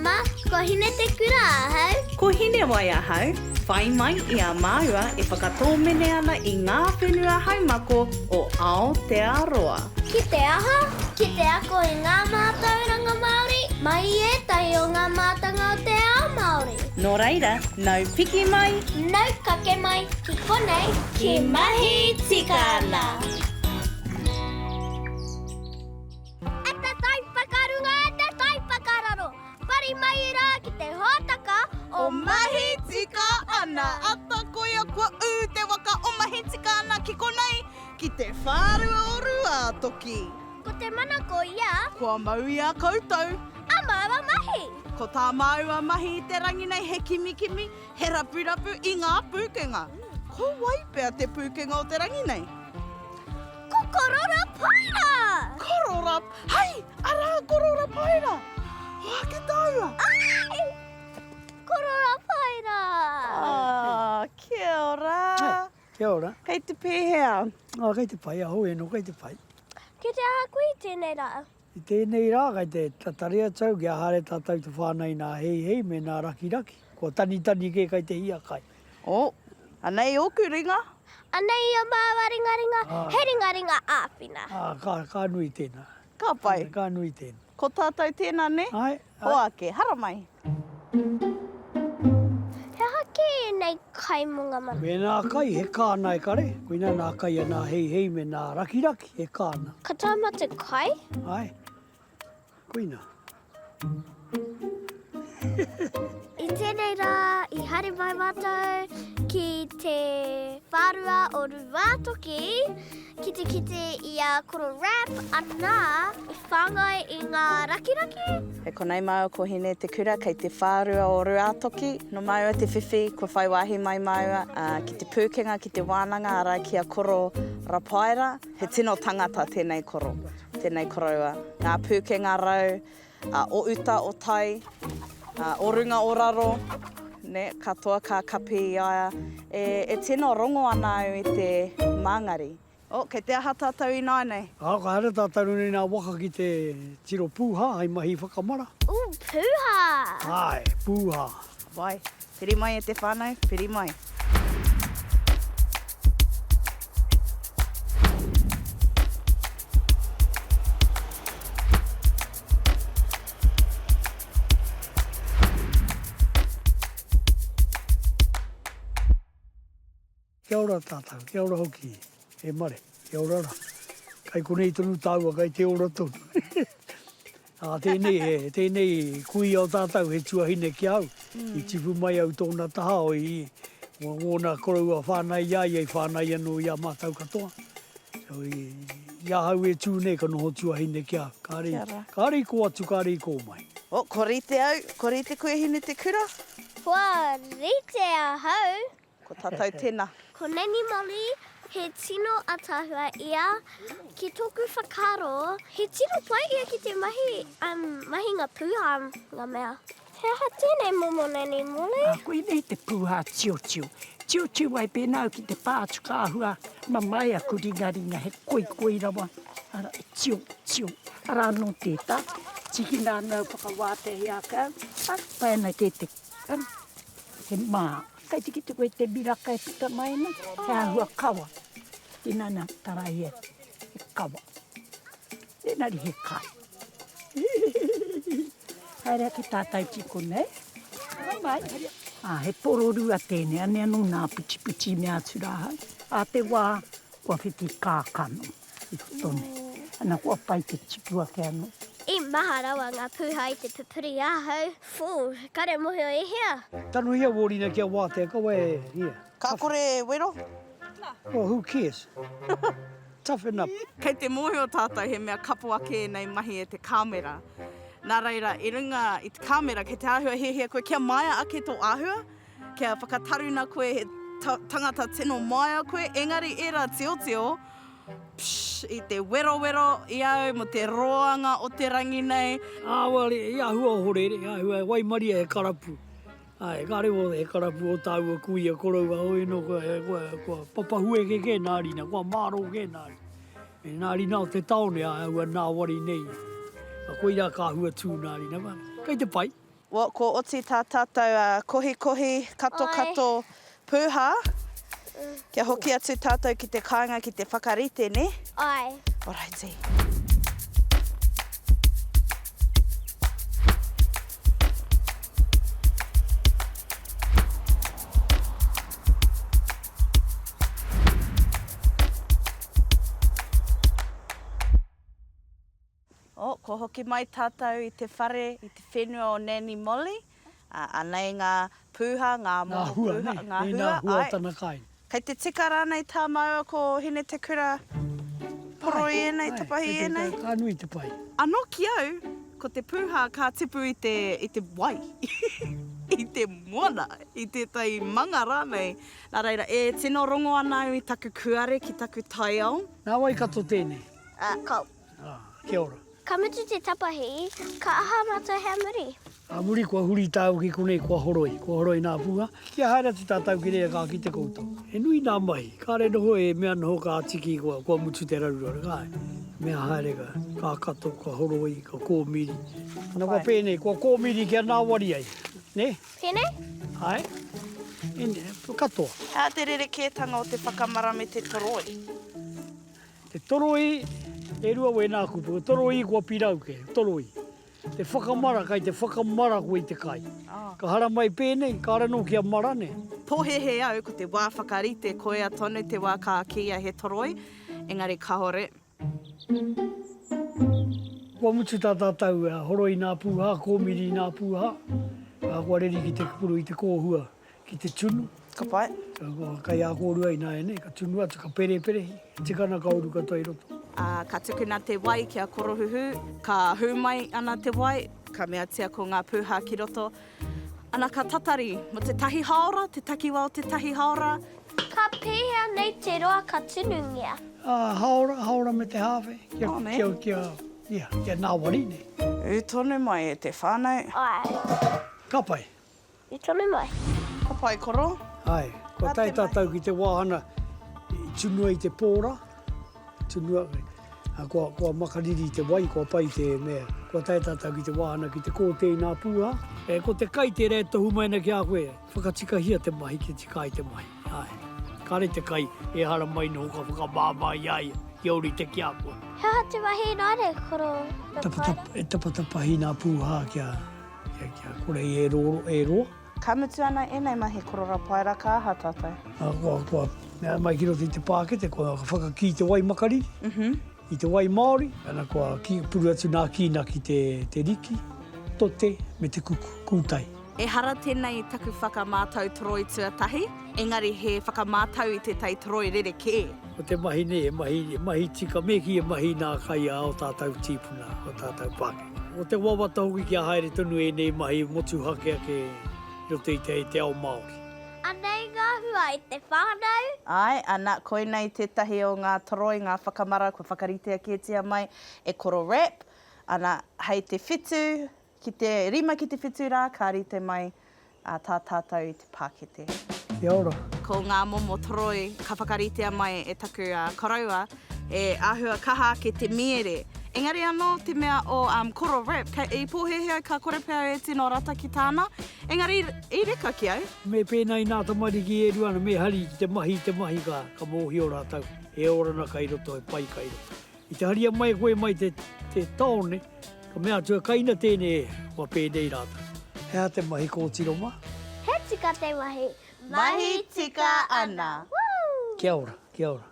mama, ko Hine te kura ahau. Ko Hinewai ahau, whai mai I a Māua e whakatōmene ana I ngā whenua haumako o Aotearoa. Ki te aha, ki te ako I ngā mātauranga Māori, mai e tai o ngā mātanga o te ao Māori. Nō reira, nau piki mai, Nau kake mai, ki konei, ki Mahi Tika Ana. Ata taipakarunga, ata taipakararo. Pari mai rā ki te hōtaka O Mahi Tika Ana, ata koia kua te waka o Mahi Tika Ana ki konei, ki te Whārua o Ruatoki. Ko te mana ko ia, Kua mau ia koutou, a māua mahi. ko tā māua mahi I te rangi nei he kimikimi, he rapurapu I ngā pūkenga. Ko wai pēr te pūkenga o te rangi nei? Ko Koro Rapaera! Koro Rapaera, hei, ara Koro Rapaera. Wā ke taua. Ai! Koro Rapaera! Kia ora. Kia ora. Kei te pēhea. Kei te pai, aho e no kei te pai. Ki te aha kui tēnei rā. I tēnei rā, kei te tataria tau, kia hare tātou te whānei nā hei me nā raki. Kua tani ke kei te hia kai. O, anei oku ringa. Anei o māua ringa, he ringa āwhina. Ka nui tēnā. Ka pai. Ka nui tēnā. Ko tātou tēnā ne? Ai, Hoa ke, hara mai. He hake nei kaimunga mana. Me nā kai, he kāna e kare. Koina nā kai a nā hei me nā raki, he kāna. Ka tāma te kai? Ai, koina. I tēnei rā, I haere mai mātou ki te Whārua o Ruatoki, ki te I a Koro Rapaera I whāngai I ngā raki. E konei mau ko Hine te kura kei te Whārua o Ruatoki. No maua te whiwhi, ko whai wāhi mai maua. Ki te pūkenga, ki te wānanga, ara ki a Koro Rapaera. He tino tangata tēnei koro, tēnei koroua. Ngā pūkenga rau, o uta o tai, o runga o raro, ne, katoa ka kapi I aia. E tino rongo ana au I te māngari. O, kei te aha tātou I nai nei. Ka hare tātou nei nā waka ki te tiro pūha, ai mahi whakamara. Pūha! Ai, pūha. Vai, piri mai e te whānau, piri mai. Kia ora tātou, kia ora hoki, e mare, kia ora ra. Kai konei tonu tāua, kai te ora tonu. Tēnei kui au tātou he tuahine ki au. I tipu mai au tōna taha o I ngōna korua whānai ai whānai anō I a mātau katoa. So ia hau e tūne ka noho tuahine ki au. Kāri ko atu, kāri ko mai. O, korite au, korite koe Hine te kura. Whakarite ahau. Ko tātou tēnā. Ko neni moli, he tino atahua ia, ki tōku whakaro, he tino pai ia ki te mahi ngā pūha ngā mea. He aha tēnei momo neni moli. Koe nei te pūha tio. Tio ai pēnau ki te pātu kāhua, mamai a kuringaringa he koi rawa. Ara e tio. Ara anō tētā, tiki nā nau whakawāte hi a kau, pānei tēte. He mā. Kai tiki te koe te miraka e pita mai na, he ahua kawa. Ina nā tarai he kawa. Enari he kai. Haere ke tātai tiko nei. Mai. He pororua tēne, ane anō nā puti mea turahau. A te wā, kua whiti kākano I tone. Ana kua pai te tikua ke anō. I maha rawa ngā pūha I te pupuri ahau. Kare mohi o E hea. Tano hia wōrina kia wātea, kawa e hia. Ka kore wero? Oh, who cares? Toughen up. Kei te mohi o tātou he mea kapu ake nei mahi e te kāmera. Nā reira, I runga I te kāmera, kei te āhua hea koe, kia maia ake tō āhua, kia whakataruna koe he tangata tino maia koe, engari era tio, I te wero I au mo te roanga o te rangi nei. Wale, ia hua horere, ia hua, wai maria he karapu. Ai, kāre o he karapu o tāua kui a korau a hoi no kua papahue ke nārina, kua māro ke nāri. Me nārina o te taone a hua nā wari nei. A koe rā kā hua tū nārina, kei te pai. Ko oti tā tātou kohi kato pūha. Kia hoki atu tātou ki te kāinga ki te whakarite, ne? Ai. Alrighty. Ko hoki mai tātou I te whare, I te whenua o Nani Molly. Anei ngā pūha, ngā moho pūha, ngā hua. Tana kai. Kei te tika rānei tā maua ko Hine te Kura. Toroi enei, tapahi enei. Ka nui te pai. Anō ki au, ko te pūha ka tipu I te wai. I te moana, I te tai manga rānei. Nā reira, tino rongo ana I taku kuare ki taku taiao. Nā wai kato tēnei. Kau. Kia ora. Ka mutu te tapahi, ka aha mātou hea muri. Muri kua huri tāu ki konei kua horoi nā pūha. Kia haere te tātau ki rea kā ki te koutou. E nui nā mahi, ka re noho mea noho ka atiki kua mutu te rarura, kai. Mea haere ka kato, ka horoi, ka kōmiri. Ana kua pēnei, kua kōmiri kia nā wari ai. Ne? Pēnei? Ai. Ene, katoa. Hea te rerekētanga o te whakamara me te toroi. Te toroi, e rua we nā kupu. Toroi kua pirau ke, toroi. Te whakamara kai, te whakamara koe I te kai. Ka hara mai pēnei, ka ara no kia mara ne. Pōhehe au ko te wā whakarite koe a tonu te wā ka kia he toroi. Engari ka hore. Kua mutu tā tātou horoi nā pūha, kōmiri nā pūha. Kua reri ki te kupuru I te kōhua, ki te tunu. Ka pai. Kai a kōrua I nā ene, ka tunu atu, ka pere. Tikana ka uru ka toi roto. Ka tuku nā te wai kia korohuhu, ka humai ana te wai, ka mea tia ko ngā pūha ki roto. Ana ka tatari, mo te tahi haora, te takiwa o te tahi haora. Ka pēhea nei te roa ka tunungia. Haora me te hāwhe. Kia nā wari ne. U tonu mai e te whānau. Ai. Ka pai. I tonu mai. Ka pai koro. Ai, kua tai tātou ki te wāhana, tunua I te pōra. Tunua, kua makariri te wai, kua pai te mea. Kua tai tātou ki te wāhana, ki te kōtei nā pūha. Ko te kai te rei tohu mai na ki a koe. Whakatikahia te mahi ki te kai te mahi. Ai, kare te kai, e hara mai no ka whakamāmai ai. Iauri te kia koe. Hea te wahi nāre, Koro Rapaera. E tapatapahi nā pūha kia kore e roa. Ka mutu ana enei mahi Koro Rapaera ka aha tātou. Kua mai ki roti te pākete, kua whakaki te wai makari, I te wai Māori, ana kua puru atu nā kīna ki te riki, tote me te kuku, kūtai. E hara tēnei taku whakamātau toroi tuatahi, engari he whakamātau I te tai toroi rereke. O te mahi ne, mahi tika, me ki e mahi nā kai a o tātou tīpuna, o tātou pāke. O te wawata hoki kia haere tonu e nei mahi motu hake ake roto I te ao Māori. Anei ngā hua I te whānau. Ai, ana koe nei te tahi o ngā toroi, ngā whakamara, kua whakarite a kētia mai, e Koro Rap. Ana hei te whitu, ki te rima ki te whitu rā, ka rite mai tā tātou I te pākete. Kia ora. Ko ngā momo toroi, ka whakaritea mai e taku koraua, e āhua kaha ke te miere. Engari anō te mea o Koro Rap, I pōhehea ka korepea e tino rata ki tāna. Engari I reka ki au. Me pēnei nā tamariki e ruana, me hari te mahi ka mōhi o rātau. E orana kai roto, e pai kai roto. I te haria mai koe mai te taone, ka mea tua kaina tēnei wa pēnei rātau. Hea te mahi kōtiroma. He tika te mahi. Mahi tika ana. Woo! Kia ora, kia ora.